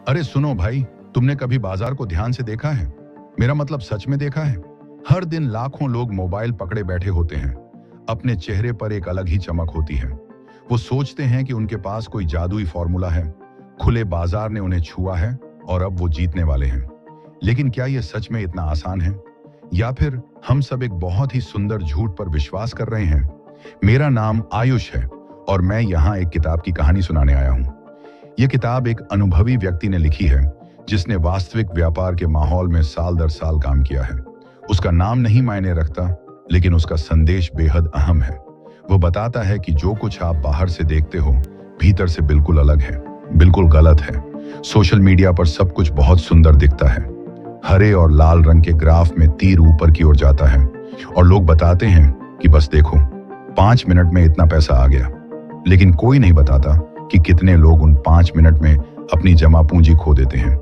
अरे सुनो भाई, तुमने कभी बाजार को ध्यान से देखा है? मेरा मतलब सच में देखा है। हर दिन लाखों लोग मोबाइल पकड़े बैठे होते हैं। अपने चेहरे पर एक अलग ही चमक होती है। वो सोचते हैं कि उनके पास कोई जादुई फॉर्मूला है, खुले बाजार ने उन्हें छुआ है और अब वो जीतने वाले हैं। लेकिन क्या यह सच में इतना आसान है, या फिर हम सब एक बहुत ही सुंदर झूठ पर विश्वास कर रहे हैं? मेरा नाम आयुष है और मैं यहाँ एक किताब की कहानी सुनाने आया हूँ। यह किताब एक अनुभवी व्यक्ति ने लिखी है, जिसने वास्तविक व्यापार के माहौल में साल दर साल काम किया है। उसका नाम नहीं मायने रखता, लेकिन उसका संदेश बेहद अहम है। वो बताता है कि जो कुछ आप बाहर से देखते हो, भीतर से बिल्कुल अलग है, बिल्कुल गलत है। सोशल मीडिया पर सब कुछ बहुत सुंदर दिखता है। हरे और लाल रंग के ग्राफ में तीर ऊपर की ओर जाता है और लोग बताते हैं कि बस देखो, 5 मिनट में इतना पैसा आ गया। लेकिन कोई नहीं बताता कि कितने लोग उन 5 मिनट में अपनी जमा पूंजी खो देते हैं।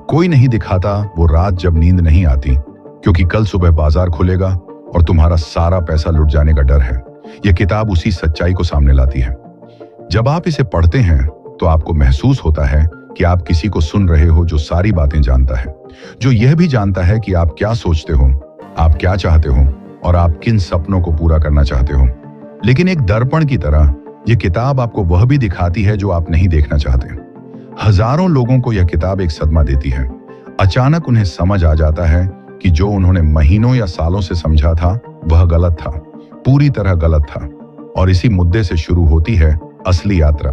कोई नहीं दिखाता वो रात जब नींद नहीं आती, क्योंकि कल सुबह बाजार खुलेगा और तुम्हारा सारा पैसा लुट जाने का डर है। यह किताब उसी सच्चाई को सामने लाती है। जब आप इसे पढ़ते हैं तो आपको महसूस होता है कि आप किसी को सुन रहे हो जो सारी बातें जानता है, जो यह भी जानता है कि आप क्या सोचते हो, आप क्या चाहते हो और आप किन सपनों को पूरा करना चाहते हो। लेकिन एक दर्पण की तरह यह किताब आपको वह भी दिखाती है जो आप नहीं देखना चाहते। हजारों लोगों को यह किताब एक सदमा देती है। अचानक उन्हें समझ आ जाता है कि जो उन्होंने महीनों या सालों से समझा था वह गलत था, पूरी तरह गलत था। और इसी मुद्दे से शुरू होती है असली यात्रा।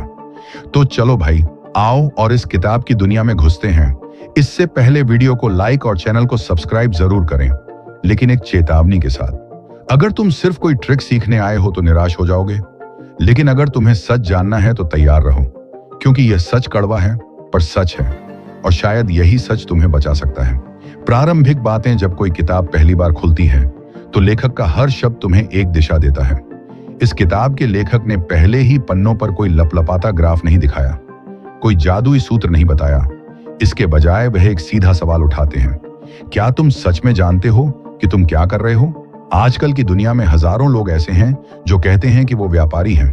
तो चलो भाई, आओ और इस किताब की दुनिया में घुसते हैं। इससे पहले वीडियो को लाइक और चैनल को सब्सक्राइब जरूर करें, लेकिन एक चेतावनी के साथ। अगर तुम सिर्फ कोई ट्रिक सीखने आए हो तो निराश हो जाओगे, लेकिन अगर तुम्हें सच जानना है तो तैयार रहो, क्योंकि यह सच कड़वा है पर सच है, और शायद यही सच तुम्हें बचा सकता है। प्रारंभिक बातें। जब कोई किताब पहली बार खुलती है तो लेखक का हर शब्द तुम्हें एक दिशा देता है। इस किताब के लेखक ने पहले ही पन्नों पर कोई लपलपाता ग्राफ नहीं दिखाया, कोई जादुई सूत्र नहीं बताया। इसके बजाय वह एक सीधा सवाल उठाते हैं, क्या तुम सच में जानते हो कि तुम क्या कर रहे हो? आजकल की दुनिया में हजारों लोग ऐसे हैं जो कहते हैं कि वो व्यापारी हैं,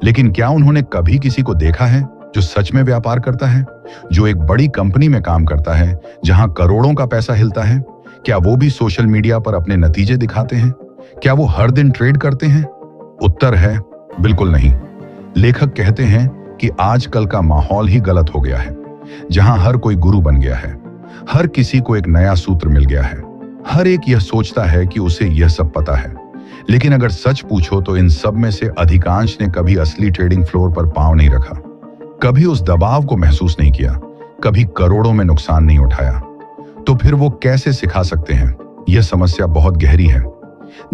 लेकिन क्या उन्होंने कभी किसी को देखा है जो सच में व्यापार करता है, जो एक बड़ी कंपनी में काम करता है जहां करोड़ों का पैसा हिलता है? क्या वो भी सोशल मीडिया पर अपने नतीजे दिखाते हैं? क्या वो हर दिन ट्रेड करते हैं? उत्तर है बिल्कुल नहीं। लेखक कहते हैं कि आजकल का माहौल ही गलत हो गया है, जहां हर कोई गुरु बन गया है, हर किसी को एक नया सूत्र मिल गया है, हर एक यह सोचता है कि उसे यह सब पता है। लेकिन अगर सच पूछो तो इन सब में से अधिकांश ने कभी असली ट्रेडिंग फ्लोर पर पांव नहीं रखा, कभी उस दबाव को महसूस नहीं किया, कभी करोड़ों में नुकसान नहीं उठाया। तो फिर वो कैसे सिखा सकते हैं? यह समस्या बहुत गहरी है।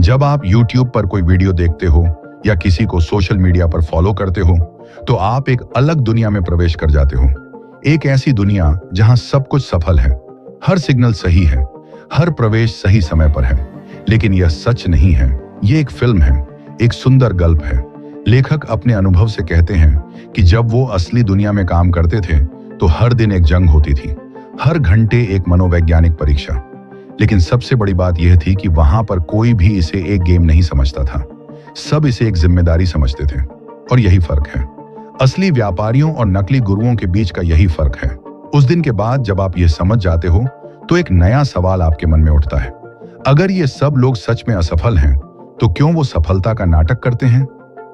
जब आप YouTube पर कोई वीडियो देखते हो या किसी को सोशल मीडिया पर फॉलो करते हो, तो आप एक अलग दुनिया में प्रवेश कर जाते हो। एक ऐसी दुनिया जहां सब कुछ सफल है, हर सिग्नल सही है, हर प्रवेश सही समय पर है। लेकिन यह सच नहीं है, यह एक फिल्म है, एक सुंदर गल्प है। लेखक अपने अनुभव से कहते हैं कि जब वो असली दुनिया में काम करते थे तो हर दिन एक जंग होती थी, हर घंटे एक मनोवैज्ञानिक परीक्षा। लेकिन सबसे बड़ी बात यह थी कि वहां पर कोई भी इसे एक गेम नहीं समझता था, सब इसे एक जिम्मेदारी समझते थे। और यही फर्क है, असली व्यापारियों और नकली गुरुओं के बीच का यही फर्क है। उस दिन के बाद जब आप यह समझ जाते हो तो एक नया सवाल आपके मन में उठता है, अगर ये सब लोग सच में असफल हैं तो क्यों वो सफलता का नाटक करते हैं,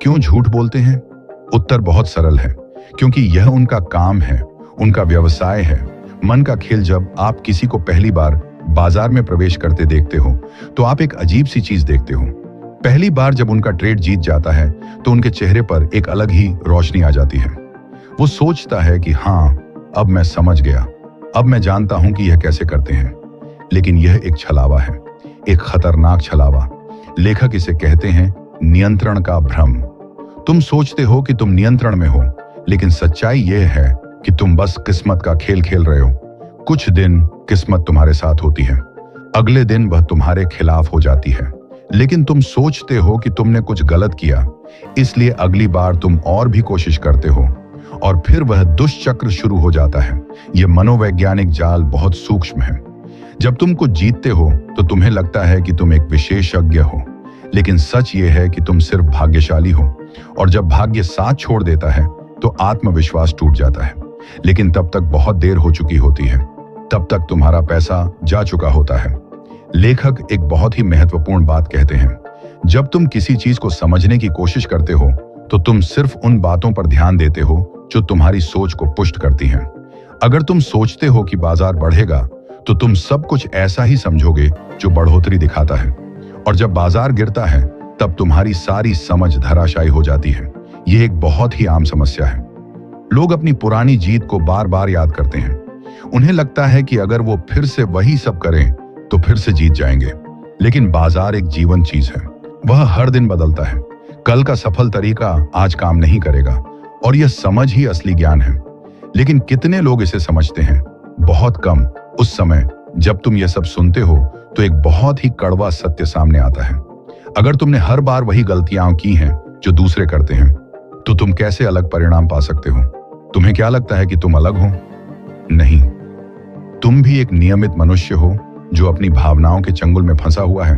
क्यों झूठ बोलते हैं? उत्तर बहुत सरल है, क्योंकि यह उनका काम है, उनका व्यवसाय है। मन का खेल। जब आप किसी को पहली बार बाजार में प्रवेश करते देखते हो तो आप एक अजीब सी चीज देखते हो। पहली बार जब उनका ट्रेड जीत जाता है तो उनके चेहरे पर एक अलग ही रोशनी आ जाती है। वो सोचता है कि हाँ, अब मैं समझ गया, अब मैं जानता हूं कि यह कैसे करते हैं। लेकिन यह एक छलावा है, एक खतरनाक छलावा। लेखक इसे कहते हैं नियंत्रण का भ्रम। तुम सोचते हो कि तुम नियंत्रण में हो, लेकिन सच्चाई यह है कि तुम बस किस्मत का खेल खेल रहे हो। कुछ दिन किस्मत तुम्हारे साथ होती है, अगले दिन वह तुम्हारे खिलाफ हो जाती है। लेकिन तुम सोचते हो कि तुमने कुछ गलत किया, इसलिए अगली बार तुम और भी कोशिश करते हो, और फिर वह दुष्चक्र शुरू हो जाता है। यह मनोवैज्ञानिक जाल बहुत सूक्ष्म है। जब तुम कुछ जीतते हो तो तुम्हें लगता है कि तुम एक विशेषज्ञ हो, लेकिन सच ये है कि तुम सिर्फ भाग्यशाली हो। और जब भाग्य साथ छोड़ देता है तो आत्मविश्वास टूट जाता है। लेकिन तब तक बहुत देर हो चुकी होती है, तब तक तुम्हारा पैसा जा चुका होता है। लेखक एक बहुत ही महत्वपूर्ण बात कहते हैं, जब तुम किसी चीज को समझने की कोशिश करते हो तो तुम सिर्फ उन बातों पर ध्यान देते हो जो तुम्हारी सोच को पुष्ट करती हैं। अगर तुम सोचते हो कि बाजार बढ़ेगा तो तुम सब कुछ ऐसा ही समझोगे जो बढ़ोतरी दिखाता है, और जब बाजार गिरता है तब तुम्हारी सारी समझ धराशायी हो जाती है। यह एक बहुत ही आम समस्या है। लोग अपनी पुरानी जीत को बार बार याद करते हैं। उन्हें लगता है कि अगर वो फिर से वही सब करें तो फिर से जीत जाएंगे। लेकिन बाजार एक जीवन चीज है, वह हर दिन बदलता है। कल का सफल तरीका आज काम नहीं करेगा, और यह समझ ही असली ज्ञान है। लेकिन कितने लोग इसे समझते हैं? बहुत कम। उस समय जब तुम यह सब सुनते हो तो एक बहुत ही कड़वा सत्य सामने आता है। अगर तुमने हर बार वही गलतियां की हैं जो दूसरे करते हैं, तो तुम कैसे अलग परिणाम पा सकते हो? तुम्हें क्या लगता है कि तुम अलग हो? नहीं, तुम भी एक नियमित मनुष्य हो जो अपनी भावनाओं के चंगुल में फंसा हुआ है।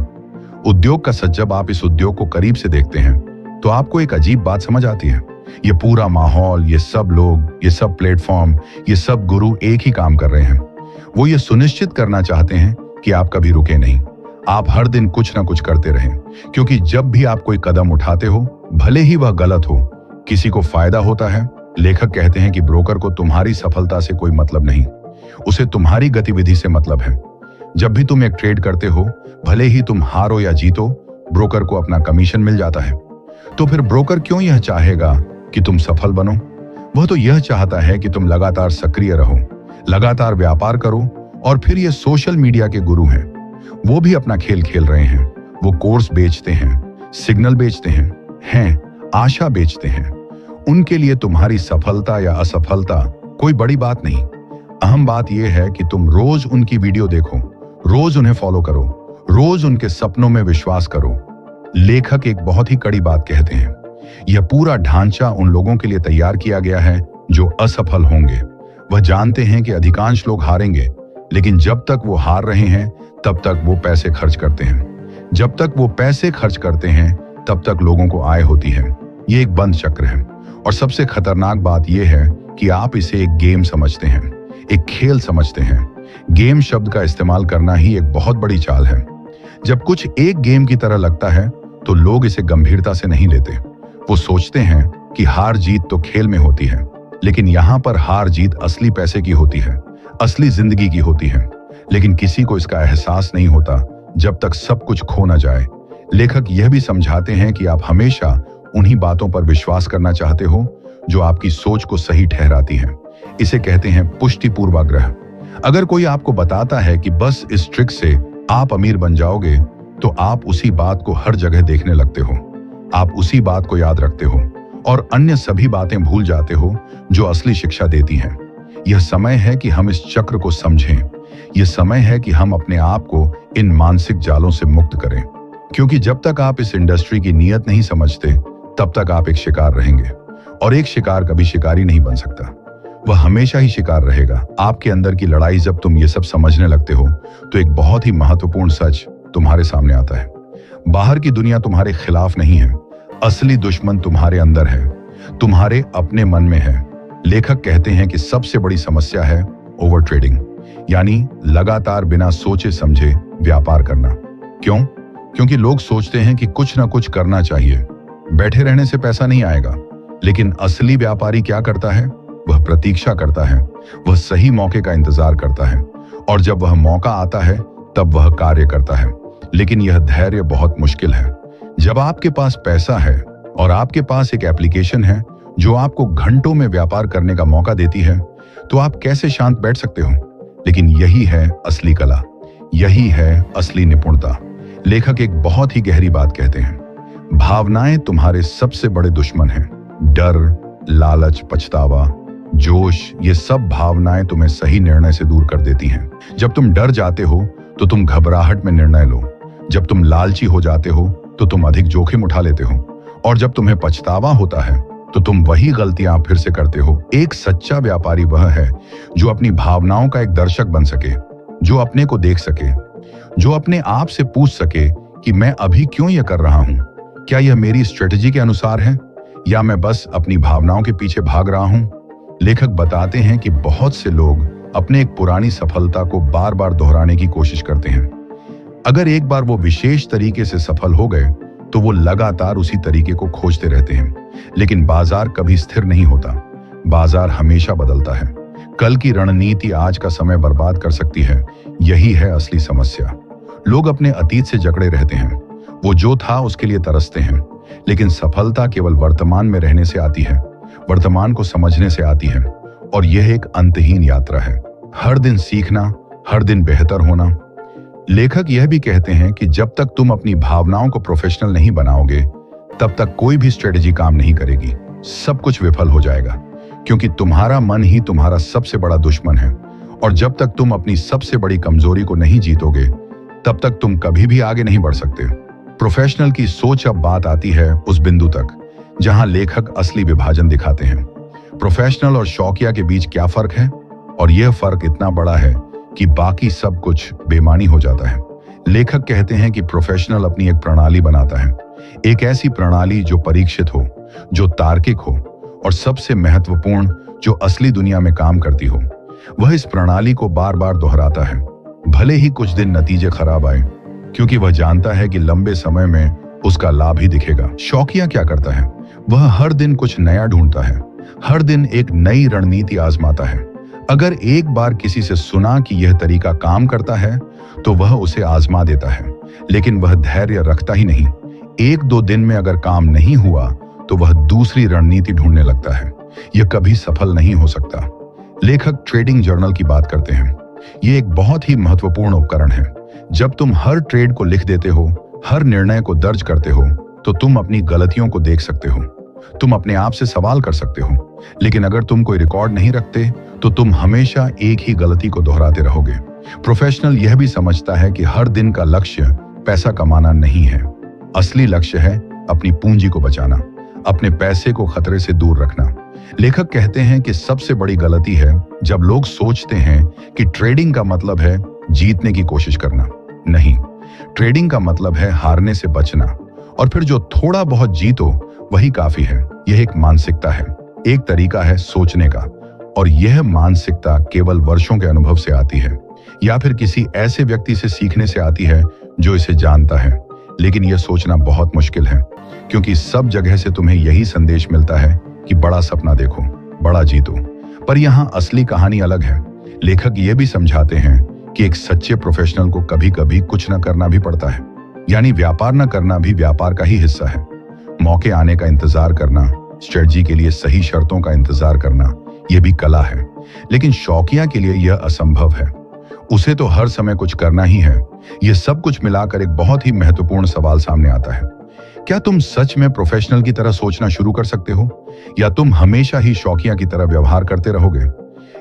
उद्योग का सच, जब आप इस उद्योग को करीब से देखते हैं तो आपको एक अजीब बात समझ आती है। ये पूरा माहौल, ये सब लोग, ये सब प्लेटफॉर्म, ये सब गुरु एक ही काम कर रहे हैं। वो ये सुनिश्चित करना चाहते हैं कि आप कभी रुके नहीं, आप हर दिन कुछ ना कुछ करते रहें, क्योंकि जब भी आप कोई कदम उठाते हो, भले ही वह गलत हो, किसी को फायदा होता है। लेखक कहते हैं कि ब्रोकर को तुम्हारी सफलता से कोई मतलब नहीं, उसे तुम्हारी गतिविधि से मतलब है। जब भी तुम एक ट्रेड करते हो, भले ही तुम हारो या जीतो, ब्रोकर को अपना कमीशन मिल जाता है। तो फिर ब्रोकर क्यों यह चाहेगा कि तुम सफल बनो? वह तो यह चाहता है कि तुम लगातार सक्रिय रहो, लगातार व्यापार करो। और फिर ये सोशल मीडिया के गुरु हैं, वो भी अपना खेल खेल रहे हैं। वो कोर्स बेचते हैं, सिग्नल बेचते हैं, आशा बेचते हैं। उनके लिए तुम्हारी सफलता या असफलता कोई बड़ी बात नहीं। अहम बात यह है कि तुम रोज उनकी वीडियो देखो, रोज उन्हें फॉलो करो, रोज उनके सपनों में विश्वास करो। लेखक एक बहुत ही कड़ी बात कहते हैं, यह पूरा ढांचा उन लोगों के लिए तैयार किया गया है जो असफल होंगे। वह जानते हैं कि अधिकांश लोग हारेंगे, लेकिन जब तक वो हार रहे हैं तब तक वो पैसे खर्च करते हैं। जब तक वो पैसे खर्च करते हैं तब तक लोगों को आय होती है। ये एक बंद चक्र है। और सबसे खतरनाक बात यह है कि आप इसे एक गेम समझते हैं, एक खेल समझते हैं। गेम शब्द का इस्तेमाल करना ही एक बहुत बड़ी चाल है। जब कुछ एक गेम की तरह लगता है तो लोग इसे गंभीरता से नहीं लेते। वो सोचते हैं कि हार जीत तो खेल में होती है, लेकिन यहाँ पर हार जीत असली पैसे की होती है, असली जिंदगी की होती है। लेकिन किसी को इसका एहसास नहीं होता जब तक सब कुछ खो न जाए। लेखक यह भी समझाते हैं कि आप हमेशा उन्हीं बातों पर विश्वास करना चाहते हो जो आपकी सोच को सही ठहराती है। इसे कहते हैं पुष्टि पूर्वाग्रह। अगर कोई आपको बताता है कि बस इस ट्रिक से आप अमीर बन जाओगे, तो आप उसी बात को हर जगह देखने लगते हो। आप उसी बात को याद रखते हो और अन्य सभी बातें भूल जाते हो जो असली शिक्षा देती हैं। यह समय है कि हम इस चक्र को समझें। यह समय है कि हम अपने आप को इन मानसिक जालों से मुक्त करें, क्योंकि जब तक आप इस इंडस्ट्री की नीयत नहीं समझते, तब तक आप एक शिकार रहेंगे। और एक शिकार कभी शिकारी नहीं बन सकता, वह हमेशा ही शिकार रहेगा। आपके अंदर की लड़ाई, जब तुम ये सब समझने लगते हो तो एक बहुत ही महत्वपूर्ण सच तुम्हारे सामने आता है। बाहर की दुनिया तुम्हारे खिलाफ नहीं है, असली दुश्मन तुम्हारे अंदर है, तुम्हारे अपने मन में है। लेखक कहते हैं कि सबसे बड़ी समस्या है ओवर ट्रेडिंग, यानी लगातार बिना सोचे समझे व्यापार करना। क्यों? क्योंकि लोग सोचते हैं कि कुछ ना कुछ करना चाहिए, बैठे रहने से पैसा नहीं आएगा। लेकिन असली व्यापारी क्या करता है? वह प्रतीक्षा करता है, वह सही मौके का इंतजार करता है, और जब वह मौका आता है तब वह कार्य करता है। लेकिन यह धैर्य बहुत मुश्किल है। जब आपके पास पैसा है और आपके पास एक एप्लीकेशन है जो आपको घंटों में व्यापार करने का मौका देती है, तो आप कैसे शांत बैठ सकते हो? लेकिन यही है असली कला, यही है असली निपुणता। लेखक एक बहुत ही गहरी बात कहते हैं, भावनाएं तुम्हारे सबसे बड़े दुश्मन हैं। डर, लालच, पछतावा, जोश, ये सब भावनाएं तुम्हें सही निर्णय से दूर कर देती हैं। जब तुम डर जाते हो तो तुम घबराहट में निर्णय लो। जब तुम लालची हो जाते हो तो तुम अधिक जोखिम उठा लेते हो, और जब तुम्हें पछतावा होता है तो तुम वही गलतियां फिर से करते हो। एक सच्चा व्यापारी वह है जो अपनी भावनाओं का एक दर्शक बन सके, जो अपने को देख सके, जो अपने आप से पूछ सके कि मैं अभी क्यों यह कर रहा हूं? क्या यह मेरी स्ट्रेटजी के अनुसार है, या मैं बस अपनी भावनाओं के पीछे भाग रहा हूं? लेखक बताते हैं कि बहुत से लोग अपने एक पुरानी सफलता को बार बार दोहराने की कोशिश करते हैं। अगर एक बार वो विशेष तरीके से सफल हो गए तो वो लगातार उसी तरीके को खोजते रहते हैं। लेकिन बाजार कभी स्थिर नहीं होता, बाजार हमेशा बदलता है। कल की रणनीति आज का समय बर्बाद कर सकती है। यही है असली समस्या। लोग अपने अतीत से जकड़े रहते हैं, वो जो था उसके लिए तरसते हैं। लेकिन सफलता केवल वर्तमान में रहने से आती है, वर्तमान को समझने से आती है, और यह एक अंतहीन यात्रा है। हर दिन सीखना, हर दिन बेहतर होना। लेखक यह भी कहते हैं कि जब तक तुम अपनी भावनाओं को प्रोफेशनल नहीं बनाओगे, तब तक कोई भी स्ट्रेटेजी काम नहीं करेगी। सब कुछ विफल हो जाएगा, क्योंकि तुम्हारा मन ही तुम्हारा सबसे बड़ा दुश्मन है। और जब तक तुम अपनी सबसे बड़ी कमजोरी को नहीं जीतोगे, तब तक तुम कभी भी आगे नहीं बढ़ सकते। प्रोफेशनल की सोच अब बात आती है उस बिंदु तक जहां लेखक असली विभाजन दिखाते हैं। प्रोफेशनल और शौकिया के बीच क्या फर्क है, और यह फर्क इतना बड़ा है कि बाकी सब कुछ बेमानी हो जाता है। लेखक कहते हैं कि प्रोफेशनल अपनी एक प्रणाली बनाता है, एक ऐसी प्रणाली जो परीक्षित हो, जो तार्किक हो, और सबसे महत्वपूर्ण, जो असली दुनिया में काम करती हो। वह इस प्रणाली को बार बार दोहराता है, भले ही कुछ दिन नतीजे खराब आए, क्योंकि वह जानता है कि लंबे समय में उसका लाभ ही दिखेगा। शौकिया क्या करता है? वह हर दिन कुछ नया ढूंढता है, हर दिन एक नई रणनीति आजमाता है। अगर एक बार किसी से सुना कि यह तरीका काम करता है, तो वह उसे आजमा देता है। लेकिन वह धैर्य रखता ही नहीं। एक दो दिन में अगर काम नहीं हुआ, तो वह दूसरी रणनीति ढूंढने लगता है। यह कभी सफल नहीं हो सकता। लेखक ट्रेडिंग जर्नल की बात करते हैं। यह एक बहुत ही महत्वपूर्ण उपकरण है। जब तुम हर ट्रेड को लिख देते हो, हर निर्णय को दर्ज करते हो, तो तुम अपनी गलतियों को देख सकते हो, तुम अपने आप से सवाल कर सकते हो। लेकिन अगर तुम कोई रिकॉर्ड नहीं रखते, तो तुम हमेशा एक ही गलती को दोहराते रहोगे। प्रोफेशनल यह भी समझता है कि हर दिन का लक्ष्य पैसा कमाना नहीं है। असली लक्ष्य है अपनी पूंजी को बचाना, अपने पैसे को खतरे से दूर रखना। लेखक कहते हैं कि सबसे बड़ी गलती है जब लोग सोचते हैं कि ट्रेडिंग का मतलब है जीतने की कोशिश करना। नहीं, ट्रेडिंग का मतलब है हारने से बचना, और फिर जो थोड़ा बहुत जीतो वही काफी है। यह एक मानसिकता है, एक तरीका है सोचने का, और यह मानसिकता केवल वर्षों के अनुभव से आती है, या फिर किसी ऐसे व्यक्ति से सीखने से आती है जो इसे जानता है। लेकिन यह सोचना बहुत मुश्किल है, क्योंकि सब जगह से तुम्हें यही संदेश मिलता है कि बड़ा सपना देखो, बड़ा जीतो। पर यहाँ असली कहानी अलग है। लेखक ये भी समझाते हैं कि एक सच्चे प्रोफेशनल को कभी कभी कुछ न करना भी पड़ता है। यानी व्यापार न करना भी व्यापार का ही हिस्सा है। मौके आने का इंतजार करना, स्ट्रेटजी के लिए सही शर्तों का इंतजार करना, यह भी कला है। लेकिन शौकिया के लिए यह असंभव है। उसे तो हर समय कुछ करना ही है। यह सब कुछ मिलाकर एक बहुत ही महत्वपूर्ण सवाल सामने आता है। क्या तुम सच में प्रोफेशनल की तरह सोचना शुरू कर सकते हो, या तुम हमेशा ही शौकिया की तरह व्यवहार करते रहोगे?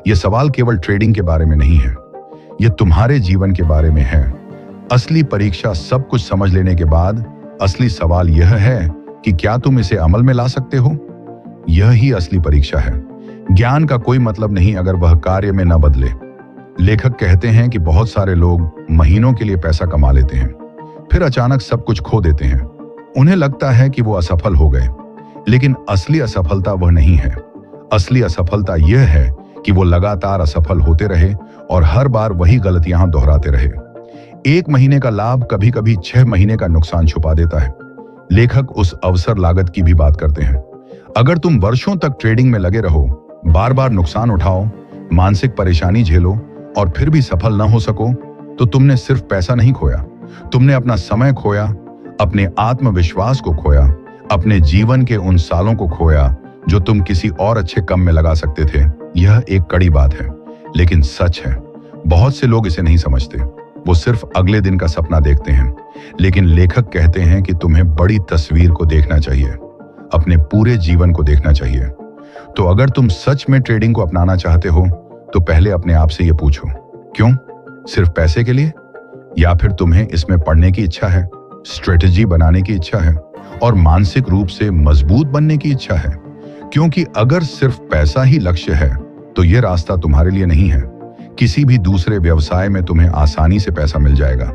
यह सवाल केवल ट्रेडिंग के बारे में नहीं है, यह तुम्हारे जीवन के बारे में है। असली परीक्षा सब कुछ समझ लेने के बाद असली सवाल यह है कि क्या तुम इसे अमल में ला सकते हो? यह ही असली परीक्षा है। ज्ञान का कोई मतलब नहीं अगर वह कार्य में न बदले। लेखक कहते हैं कि बहुत सारे लोग महीनों के लिए पैसा कमा लेते हैं, फिर अचानक सब कुछ खो देते हैं। उन्हें लगता है कि वो असफल हो गए, लेकिन असली असफलता वह नहीं है। असली असफलता यह है कि वो लगातार असफल होते रहे और हर बार वही गलतियां दोहराते रहे। एक महीने का लाभ कभी कभी 6 महीने का नुकसान छुपा देता है। लेखक उस अवसर लागत की भी बात करते हैं। अगर तुम वर्षों तक ट्रेडिंग में लगे रहो, बार बार नुकसान उठाओ, मानसिक परेशानी झेलो और फिर भी सफल न हो सको, तो तुमने सिर्फ पैसा नहीं खोया, तुमने अपना समय खोया, अपने आत्मविश्वास को खोया, अपने जीवन के उन सालों को खोया जो तुम किसी और अच्छे काम में लगा सकते थे। यह एक कड़ी बात है, लेकिन सच है। बहुत से लोग इसे नहीं समझते, वो सिर्फ अगले दिन का सपना देखते हैं। लेकिन लेखक कहते हैं कि तुम्हें बड़ी तस्वीर को देखना चाहिए, अपने पूरे जीवन को देखना चाहिए। तो अगर तुम सच में ट्रेडिंग को अपनाना चाहते हो, तो पहले अपने आप से यह पूछो, क्यों? सिर्फ पैसे के लिए, या फिर तुम्हें इसमें पढ़ने की इच्छा है, स्ट्रेटेजी बनाने की इच्छा है और मानसिक रूप से मजबूत बनने की इच्छा है? क्योंकि अगर सिर्फ पैसा ही लक्ष्य है, तो यह रास्ता तुम्हारे लिए नहीं है। किसी भी दूसरे व्यवसाय में तुम्हें आसानी से पैसा मिल जाएगा,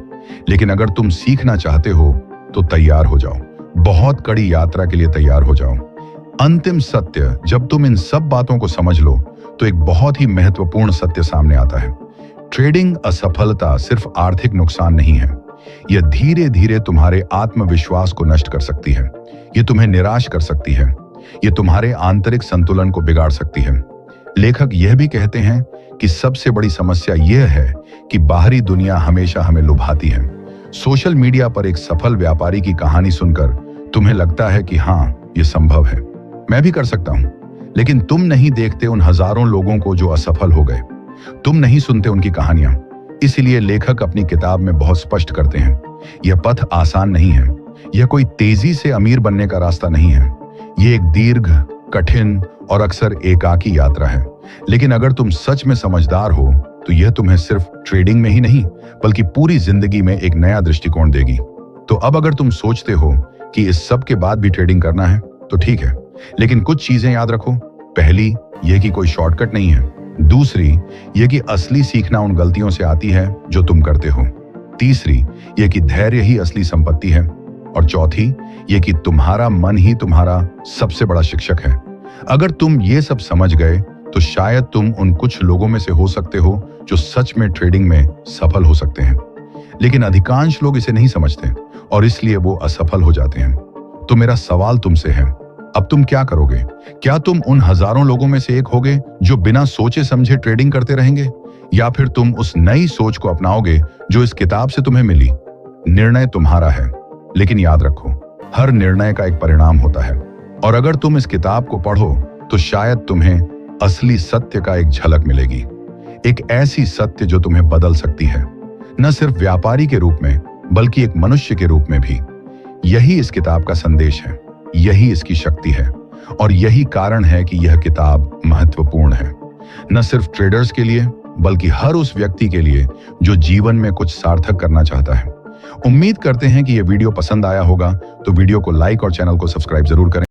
लेकिन अगर तुम सीखना चाहते हो तो तैयार हो जाओ, बहुत कड़ी यात्रा के लिए तैयार हो जाओ। अंतिम सत्य, जब तुम इन सब बातों को समझ लो, तो एक बहुत ही महत्वपूर्ण सत्य सामने आता है। ट्रेडिंग असफलता सिर्फ आर्थिक नुकसान नहीं है, यह धीरे धीरे तुम्हारे आत्मविश्वास को नष्ट कर सकती है, यह तुम्हें निराश कर सकती है, यह तुम्हारे आंतरिक संतुलन को बिगाड़ सकती है। लेखक यह भी कहते हैं कि सबसे बड़ी समस्या यह है कि बाहरी दुनिया हमेशा हमें लुभाती है। सोशल मीडिया पर एक सफल व्यापारी की कहानी सुनकर तुम्हें लगता है कि हाँ, यह संभव है, मैं भी कर सकता हूं, लेकिन तुम नहीं देखते उन हजारों लोगों को जो असफल हो गए। तुम नहीं सुनते उनकी कहानियां। इसलिए लेखक अपनी किताब में बहुत स्पष्ट करते हैं, यह पथ आसान नहीं है, यह कोई तेजी से अमीर बनने का रास्ता नहीं है, यह एक दीर्घ, कठिन और अक्सर एकाकी यात्रा है। लेकिन अगर तुम सच में समझदार हो तो यह तुम्हें सिर्फ ट्रेडिंग में ही नहीं बल्कि पूरी जिंदगी में एक नया दृष्टिकोण देगी। तो अब अगर तुम सोचते हो कि इस सब के बाद भी ट्रेडिंग करना है तो ठीक है, लेकिन कुछ चीजें याद रखो। पहली, यह कि कोई शॉर्टकट नहीं है। दूसरी, यह कि असली सीखना उन गलतियों से आती है जो तुम करते हो। तीसरी, यह कि धैर्य ही असली संपत्ति है। और चौथी, यह कि तुम्हारा मन ही तुम्हारा सबसे बड़ा शिक्षक है। अगर तुम ये सब समझ गए तो शायद तुम उन कुछ लोगों में से हो सकते हो जो सच में ट्रेडिंग में सफल हो सकते हैं। लेकिन अधिकांश लोग इसे नहीं समझते और इसलिए वो असफल हो जाते हैं। तो मेरा सवाल तुमसे है, अब तुम क्या करोगे? क्या तुम उन हजारों लोगों में से एक होगे जो बिना सोचे समझे ट्रेडिंग करते रहेंगे, या फिर तुम उस नई सोच को अपनाओगे जो इस किताब से तुम्हें मिली? निर्णय तुम्हारा है, लेकिन याद रखो, हर निर्णय का एक परिणाम होता है। और अगर तुम इस किताब को पढ़ो तो शायद तुम्हें असली सत्य का एक झलक मिलेगी, एक ऐसी सत्य जो तुम्हें बदल सकती है, न सिर्फ व्यापारी के रूप में बल्कि एक मनुष्य के रूप में भी। यही इस किताब का संदेश है, यही इसकी शक्ति है, और यही कारण है कि यह किताब महत्वपूर्ण है, न सिर्फ ट्रेडर्स के लिए बल्कि हर उस व्यक्ति के लिए जो जीवन में कुछ सार्थक करना चाहता है। उम्मीद करते हैं कि यह वीडियो पसंद आया होगा, तो वीडियो को लाइक और चैनल को सब्सक्राइब जरूर करें।